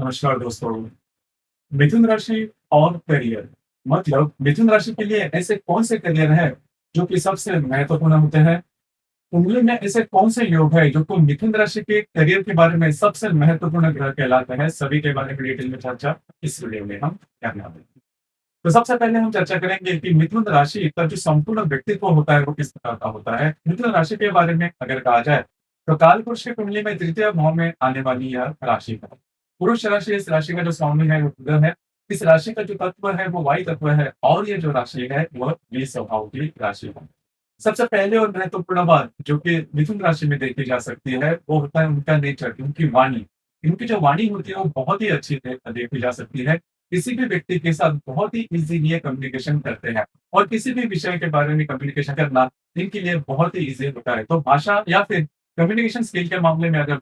नमस्कार दोस्तों। मिथुन राशि और करियर मतलब मिथुन राशि के लिए ऐसे कौन से करियर है जो कि सबसे महत्वपूर्ण होते हैं? कुंडली में ऐसे कौन से योग है जो कि मिथुन राशि के करियर के बारे में सबसे महत्वपूर्ण ग्रह कहलाते हैं? सभी के बारे में डिटेल में चर्चा इस वीडियो में हम करने वाले हैं। तो सबसे पहले हम चर्चा करेंगे कि मिथुन राशि का जो संपूर्ण व्यक्तित्व होता है वो किस प्रकार का होता है। मिथुन राशि के बारे में अगर कहा जाए तो कालपुरुष की कुंडली में तृतीय भाव में आने वाली यह राशि है। पुरुष राशि इस राशि का जो स्वामी है वो बुध है। इस राशि का जो तत्व है वो वायु तत्व है और ये जो राशि है वह मेष स्वभाव की राशि है। सबसे पहले और महत्वपूर्ण बात जो कि मिथुन राशि में देखी जा सकती है वो होता है उनका नेचर, उनकी वाणी। इनकी जो वाणी होती है वो बहुत ही अच्छी देखी जा सकती है। किसी भी व्यक्ति के साथ बहुत ही इजीली ये कम्युनिकेशन करते हैं और किसी भी विषय के बारे में कम्युनिकेशन करना इनके लिए बहुत ही ईज़ी होता है। तो भाषा या फिर कम्युनिकेशन स्किल के मामले में अगर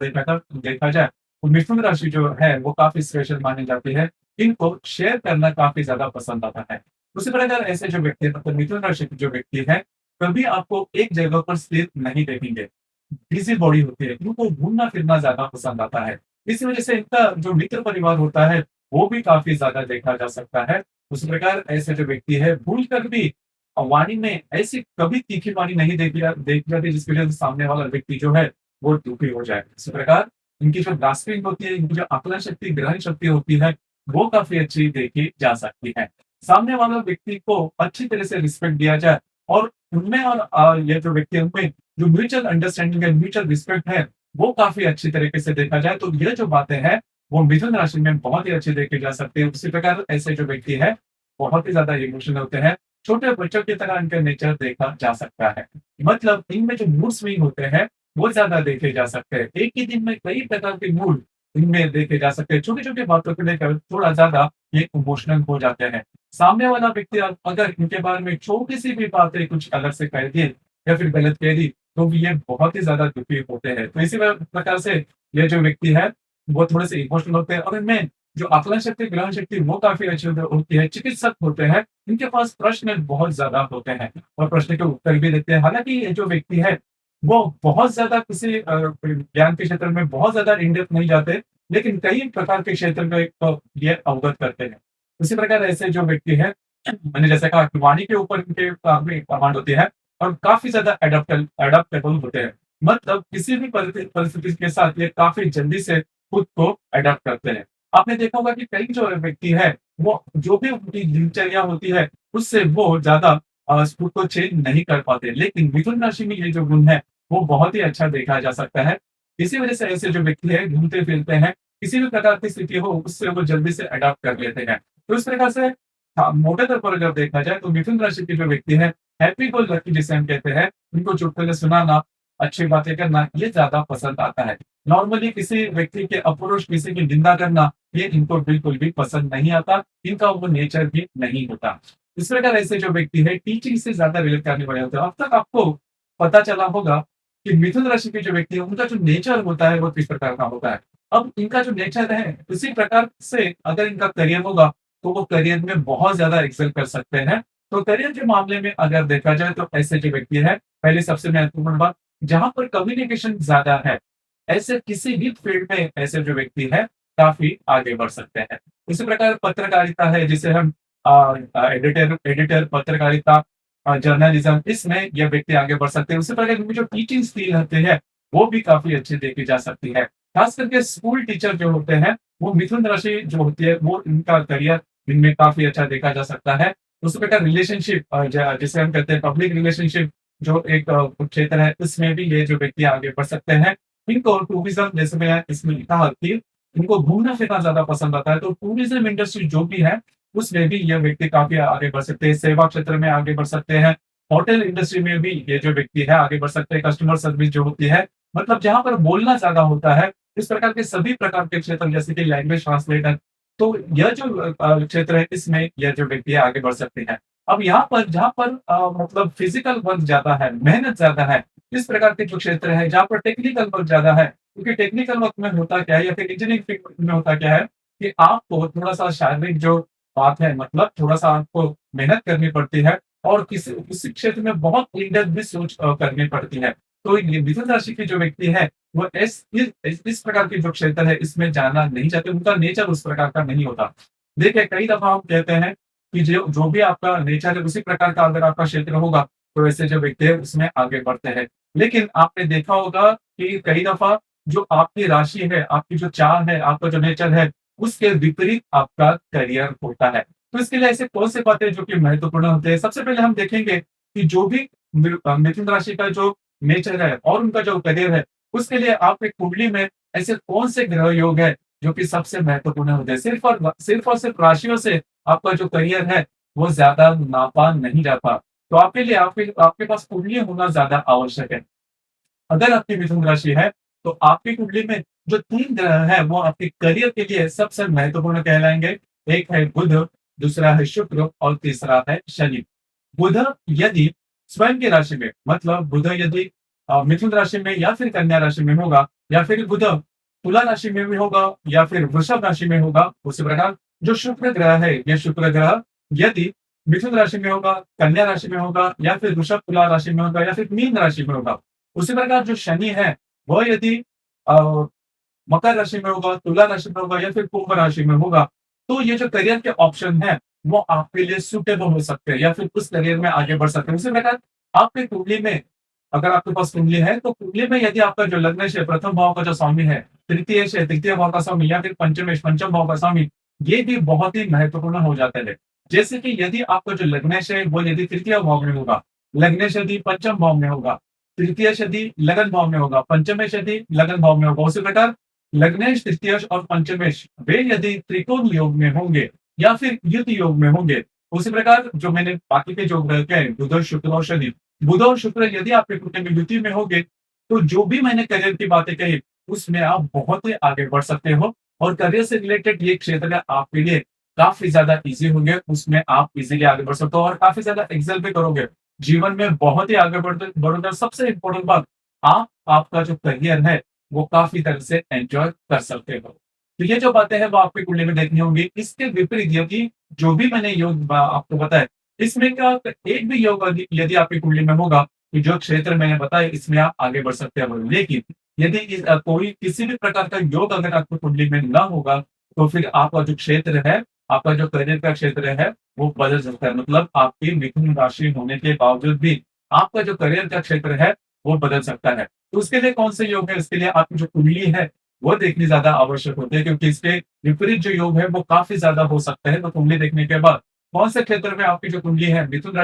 देखा जाए तो मिथुन राशि जो है वो काफ़ी स्पेशल मानी जाती है। इनको शेयर करना काफ़ी ज़्यादा पसंद आता है। उसी प्रकार ऐसे जो व्यक्ति है मतलब मिथुन राशि के जो व्यक्ति है, कभी आपको एक जगह पर स्थिर नहीं देखेंगे। बिज़ी बॉडी होती है, इनको घूमना-फिरना ज़्यादा पसंद आता है। इसी वजह से इनका जो मित्र परिवार होता है, वो भी काफ़ी ज़्यादा देखा जा सकता है। उसी प्रकार ऐसे जो व्यक्ति है, भूलकर भी वाणी में ऐसी कभी तीखी वाणी नहीं देखी जाती जिसकी वजह से सामने वाला व्यक्ति जो है, वो दुखी हो जाए। इसी प्रकार इनकी जो ग्रास्पिंग होती है, इनकी जो आकलन शक्ति, ग्रहण शक्ति होती है, वो काफ़ी अच्छी देखी जा सकती है। सामने वाला व्यक्ति को अच्छी तरह से रिस्पेक्ट दिया जाए और उनमें और ये जो व्यक्ति है उनमें जो म्यूचुअल अंडरस्टैंडिंग है, म्यूचुअल रिस्पेक्ट है, वो काफ़ी अच्छी तरीके से देखा जाए तो ये जो बातें हैं, वो मिथुन राशि में बहुत ही अच्छी देखी जा सकती है। उसी प्रकार ऐसे जो व्यक्ति है, बहुत ही ज़्यादा इमोशनल होते हैं। छोटे बच्चों की तरह इनका नेचर देखा जा सकता है। मतलब इनमें जो मूड स्विंग होते हैं, वो ज़्यादा देखे जा सकते हैं। एक ही दिन में कई प्रकार के मूड इनमें देखे जा सकते हैं। छोटी-छोटी बातों को लेकर थोड़ा ज़्यादा ये इमोशनल हो जाते हैं। सामने वाला व्यक्ति अगर इनके बारे में छोटी-सी भी बातें कुछ अलग से कह दिए या फिर गलत कह दी, तो भी ये बहुत ही ज़्यादा दुखी होते हैं। तो इसी प्रकार से ये जो व्यक्ति है, वो थोड़े-से इमोशनल होते हैं और इनमें जो आकलन शक्ति, ग्रहण शक्ति वो काफ़ी अच्छी होती है। चिकित्सक होते हैं, इनके पास प्रश्न बहुत ज़्यादा होते हैं और प्रश्न के उत्तर भी देते हैं। हालाँकि ये जो व्यक्ति है, वो बहुत ज़्यादा किसी ज्ञान के क्षेत्र में बहुत ज़्यादा इन डेप्थ नहीं जाते, लेकिन कई प्रकार के क्षेत्र में ये अवगत करते हैं। उसी प्रकार ऐसे जो व्यक्ति है, मैंने जैसा कहा कि वाणी के ऊपर इनके काफ़ी कमांड होती है और काफ़ी ज़्यादा एडप्टेबल होते हैं। मतलब किसी भी परिस्थिति के साथ ये काफ़ी जल्दी से खुद को एडॉप्ट करते हैं। आपने देखा होगा कि कई जो व्यक्ति है, वो जो भी उनकी दिनचर्या होती है, उससे वो ज़्यादा खुद को चेंज नहीं कर पाते। लेकिन मिथुन राशि में ये जो गुण है, वो बहुत ही अच्छा देखा जा सकता है। इसी वजह से ऐसे जो व्यक्ति है, घूमते-फिरते हैं, किसी भी प्रकार की स्थिति हो, उससे वो जल्दी से एडॉप्ट कर लेते हैं। तो इस प्रकार से हाँ, मोटे तौर पर अगर देखा जाए तो मिथुन राशि के जो व्यक्ति है, हैप्पी गो लकी जिसे हम कहते हैं, उनको चुटकुले सुनाना, अच्छी बातें करना, ये ज़्यादा पसंद आता है। नॉर्मली किसी व्यक्ति के अपुरुष किसी की निंदा करना, ये इनको बिल्कुल भी पसंद नहीं आता, इनका वो नेचर भी नहीं होता। इस प्रकार ऐसे जो व्यक्ति है, टीचिंग से ज़्यादा रिलेट करने वाले होते हैं। अब तक आपको पता चला होगा कि मिथुन राशि के जो व्यक्ति है, उनका जो नेचर होता है, वो किस प्रकार का होता है। अब इनका जो नेचर है, उसी प्रकार से अगर इनका करियर होगा, तो वो करियर में बहुत ज़्यादा एक्सेल कर सकते हैं। तो करियर के मामले में अगर देखा जाए तो ऐसे जो व्यक्ति है, पहली सबसे महत्वपूर्ण बात, जहाँ पर कम्युनिकेशन ज़्यादा है, ऐसे किसी भी फील्ड में ऐसे जो व्यक्ति है, काफ़ी आगे बढ़ सकते हैं। इसी प्रकार पत्रकारिता है जिसे हम एडिटर एडिटर पत्रकारिता जर्नलिज़्म इसमें ये व्यक्ति आगे बढ़ सकते हैं। उसी प्रकार इनकी जो टीचिंग स्किल होती है, वो भी काफ़ी अच्छी देखी जा सकती है। खास करके स्कूल टीचर जो होते हैं, वो मिथुन राशि जो होती है, वो इनका करियर इनमें काफ़ी अच्छा देखा जा सकता है। उसी प्रकार रिलेशनशिप जिसे हम कहते हैं पब्लिक रिलेशनशिप जो एक क्षेत्र है, इसमें भी ये जो व्यक्ति आगे बढ़ सकते हैं। इनको टूरिज़्म जैसे मैं इसमें लिखा कि इनको घूमना-फिरना ज़्यादा पसंद आता है, तो टूरिज़्म इंडस्ट्री जो भी है, उसमें भी ये व्यक्ति काफ़ी आगे बढ़ सकते हैं। सेवा क्षेत्र में आगे बढ़ सकते हैं। होटल इंडस्ट्री में भी ये जो व्यक्ति है आगे बढ़ सकते हैं। कस्टमर सर्विस जो होती है, मतलब जहाँ पर बोलना ज़्यादा होता है, इस प्रकार के सभी प्रकार के क्षेत्र जैसे कि लैंग्वेज ट्रांसलेटर, तो यह जो क्षेत्र है इसमें यह जो व्यक्ति है आगे बढ़ सकते हैं। अब यहाँ पर जहाँ पर मतलब फिज़िकल वर्क ज़्यादा है, मेहनत ज़्यादा है, इस प्रकार के जो क्षेत्र है जहाँ पर टेक्निकल वर्क ज़्यादा है, क्योंकि टेक्निकल वर्क में होता क्या है या फिर इंजीनियरिंग फील्ड में होता क्या है कि आपको थोड़ा-सा शारीरिक जो बात है मतलब थोड़ा-सा आपको मेहनत करनी पड़ती है और किसी उसी क्षेत्र में बहुत इन डेप्थ भी सोच करनी पड़ती है। तो ये मिथुन राशि के जो व्यक्ति है, वो इस प्रकार के जो क्षेत्र है, इसमें जाना नहीं चाहते, उनका नेचर उस प्रकार का नहीं होता। देखिए, कई दफ़ा हम कहते हैं कि जो जो भी आपका नेचर है, उसी प्रकार का अगर आपका क्षेत्र होगा, तो ऐसे जो व्यक्ति है, उसमें आगे बढ़ते हैं। लेकिन आपने देखा होगा कि कई दफ़ा जो आपकी राशि है, आपकी जो चाल है, आपका जो नेचर है, उसके विपरीत आपका करियर होता है। तो इसके लिए ऐसे कौन-से बातें जो कि महत्वपूर्ण होते हैं? सबसे पहले हम देखेंगे कि जो भी मिथुन राशि का जो नेचर है और उनका जो करियर है, उसके लिए आपकी कुंडली में ऐसे कौन-से ग्रह योग है, जो कि सबसे महत्वपूर्ण होते हैं? सिर्फ़ और सिर्फ़ राशियों से आपका जो करियर है, वो ज़्यादा नापा नहीं जाता। तो आपके लिए आपके आपके पास कुंडली होना ज़्यादा आवश्यक है। अगर आपकी मिथुन राशि है, तो आपकी कुंडली में जो 3 ग्रह हैं, वो आपके करियर के लिए सबसे महत्वपूर्ण कहलाएँगे। एक है बुध, दूसरा है शुक्र और तीसरा है शनि। बुध यदि स्वयं की राशि में मतलब बुध यदि मिथुन राशि में या फिर कन्या राशि में होगा या फिर बुध तुला राशि में भी होगा या फिर वृषभ राशि में होगा, उसी प्रकार जो शुक्र ग्रह है, ये शुक्र ग्रह यदि मिथुन राशि में होगा, कन्या राशि में होगा या फिर वृषभ तुला राशि में होगा या फिर मीन राशि में होगा। उसी प्रकार जो शनि है, वह यदि अ, मकर राशि में होगा, तुला राशि में होगा या फिर कुंभ राशि में होगा, तो ये जो करियर के ऑप्शन हैं, वो आपके लिए सूटेबल हो सकते हैं या फिर उस करियर में आगे बढ़ सकते हैं। उसी प्रकार आपकी कुंडली में अगर आपके पास कुंडली है, तो कुंडली में यदि आपका जो लग्नेश है, प्रथम भाव का जो स्वामी है, तृतीयेश है, तृतीय भाव का स्वामी या फिर पंचमेश, पंचम भाव का स्वामी, ये भी बहुत ही महत्वपूर्ण हो जाते हैं। जैसे कि यदि आपका जो लग्नेश है, वो यदि तृतीय भाव में होगा, लग्नेश यदि पंचम भाव में होगा, तृतीयेश यदि लगन भाव में होगा, पंचमेश यदि लगन भाव में होगा, उसी प्रकार लग्नेश, तृतीयेश और पंचमेश वे यदि त्रिकोण योग में होंगे या फिर युति योग में होंगे, उसी प्रकार जो मैंने बाकी के जो ग्रह कहे बुध, शुक्र और शनि, बुध और शुक्र यदि आपके कुंडली में युति में होंगे, तो जो भी मैंने करियर की बातें कही, उसमें आप बहुत ही आगे बढ़ सकते हो और करियर से रिलेटेड ये क्षेत्र आपके लिए काफ़ी ज़्यादा ईज़ी होंगे, उसमें आप ईज़िली आगे बढ़ सकते हो और काफ़ी ज़्यादा एक्सेल भी करोगे। जीवन में बहुत ही आगे बढ़ोगे और सबसे इम्पोर्टेंट बात, आप आपका जो करियर है, वो काफ़ी तरह से एन्जॉय कर सकते हो। तो ये जो बातें हैं, वो आपकी कुंडली में देखनी होंगी। इसके विपरीत यदि जो भी मैंने योग आपको बताए, इसमें का एक भी योग यदि आपकी कुंडली में होगा, कि जो क्षेत्र मैंने बताए इसमें आप आगे बढ़ सकते हो। लेकिन यदि कोई किसी भी प्रकार का योग अगर आपकी कुंडली में ना होगा, तो फिर आपका जो क्षेत्र है, आपका जो करियर का क्षेत्र है, वो बदल सकता है। मतलब आपकी मिथुन राशि होने के बावजूद भी आपका जो करियर का क्षेत्र है, वो बदल सकता है। तो उसके लिए कौन से योग है? इसके लिए आपकी जो कुंडली है, वो देखनी ज़्यादा आवश्यक होती है क्योंकि इसके विपरीत जो योग है, वो काफ़ी ज़्यादा हो सकते हैं। तो कुंडली देखने के बाद कौन से क्षेत्र में आपकी जो कुंडली है, मिथुन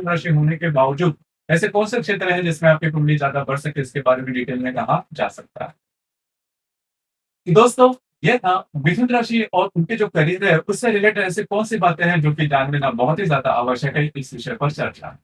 राशि होने के बावजूद ऐसे कौन से क्षेत्र हैं जिसमें आपकी कुंडली ज़्यादा बढ़ सके, इसके बारे में डिटेल में कहा जा सकता है। कि दोस्तों, ये था मिथुन राशि और उनके जो करियर है, उससे रिलेटेड ऐसी कौन-सी बातें हैं जो कि जान लेना बहुत ही ज़्यादा आवश्यक है, इस विषय पर चर्चा।